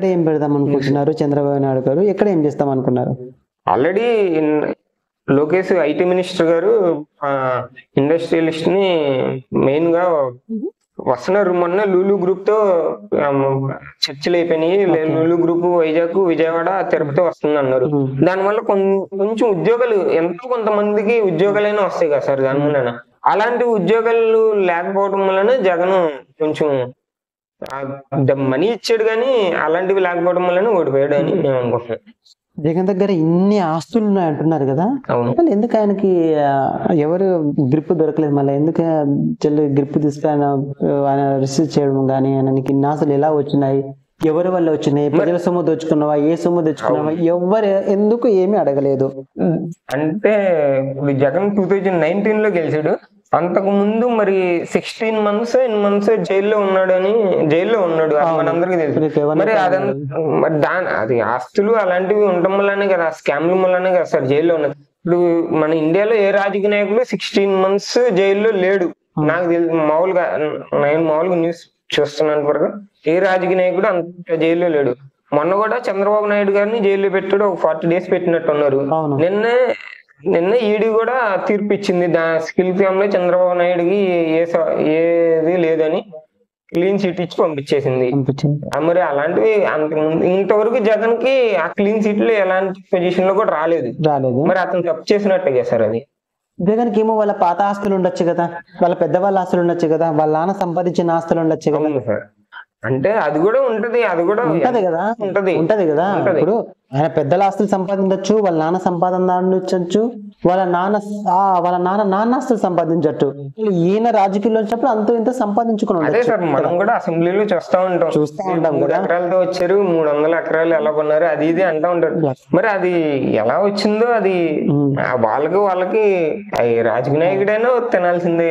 ఎక్కడ ఏం పెడదాం అనుకుంటున్నారు చంద్రబాబు నాయుడు గారు? ఎక్కడ ఏం చేస్తాం అనుకున్నారు? ఆల్రెడీ లోకేష్ ఐటీ మినిస్టర్ గారు ఇండస్ట్రియలిస్ట్ ని మెయిన్ గా వస్తున్నారు. మొన్న లూలు గ్రూప్ తో చర్చలు అయిపోయినాయి. లూలు గ్రూప్ వైజాగ్, విజయవాడ, తిరుపతి వస్తుంది అన్నారు. దానివల్ల కొంచెం ఉద్యోగాలు ఎంతో కొంతమందికి ఉద్యోగాలైనా వస్తాయి కదా సార్. దానివల్ల అలాంటి ఉద్యోగాలు లేకపోవడం వలన జగన్ కొంచెం మనీ ఇచ్చాడు, కానీ అలాంటివి లేకపోవడం వలన ఓడిపోయాడు అని మేము అనుకుంటున్నాం. జగన్ దగ్గర ఇన్ని ఆస్తులు ఉన్నాయి అంటున్నారు కదా, ఎందుకు ఆయనకి ఎవరు గ్రిప్ దొరకలేదు? మళ్ళీ ఎందుకు చెల్లి గ్రిప్ తీసుకుని ఆయన రిసీవ్ చేయడం కానీ, ఆయనకి ఇన్ని ఆస్తులు ఎలా వచ్చినాయి, ఎవరి వల్ల వచ్చినాయి, ప్రజల సొమ్ము తెచ్చుకున్నావా, ఏ సొమ్ము తెచ్చుకున్నావా, ఎవరు ఎందుకు ఏమీ అడగలేదు? అంటే జగన్ 2019 లో గెలిచాడు. అంతకు ముందు మరి 16 months జైల్లో ఉన్నాడు మనందరికీ తెలుసు. మరి మరి అది ఆస్తులు అలాంటివి ఉండటం వల్లనే కదా, స్కామ్ల వల్లనే కదా సార్ జైల్లో ఉన్నది. ఇప్పుడు మన ఇండియాలో ఏ రాజకీయ నాయకుడు 16 months జైల్లో లేడు నాకు తెలుసు. నేను మామూలుగా న్యూస్ చూస్తున్నాను వరకు ఏ రాజకీయ నాయకుడు అంత జైల్లో లేడు. మొన్న కూడా చంద్రబాబు నాయుడు గారిని జైల్లో పెట్టాడు, ఒక 40 days పెట్టినట్టు ఉన్నారు. నిన్న ఈడీ కూడా తీర్పు ఇచ్చింది. స్కిల్ స్కామ్ లో చంద్రబాబు నాయుడుకి ఏది లేదని క్లీన్ చిట్ ఇచ్చి పంపించేసింది. మరి అలాంటివి అంతకుముందు ఇంతవరకు జగన్ కి ఆ క్లీన్ చిట్ లో ఎలాంటి పొజిషన్ లో కూడా రాలేదు. మరి అతను తప్పు చేసినట్టే సార్. అది జగన్ కి ఏమో వాళ్ళ పాత ఆస్తులు ఉండొచ్చు కదా, వాళ్ళ పెద్దవాళ్ళ ఆస్తులు ఉండొచ్చు కదా, వాళ్ళ నాన్న సంపాదించిన ఆస్తులు ఉండొచ్చు కదా. అంటే అది కూడా ఉంటది ఉంటది కదా. ఇప్పుడు ఆయన పెద్దల ఆస్తులు సంపాదించవచ్చు, వాళ్ళ నాన్న సంపాదించవచ్చు, వాళ్ళ నాన్న ఆస్తులు సంపాదించవచ్చు. ఈయన రాజకీయాల్లో వచ్చినప్పుడు అంత ఇంత సంపాదించుకున్నాడు. అదే సార్, మనం కూడా అసెంబ్లీలో చూస్తా ఉంటాం 3 ఎకరాలతో వచ్చారు, 300 ఎకరాలు ఎలా కొన్నారు, అది ఇది అంటా ఉంటారు. మరి అది ఎలా వచ్చిందో అది వాళ్ళకి రాజకీయ నాయకుడైనా తినాల్సిందే.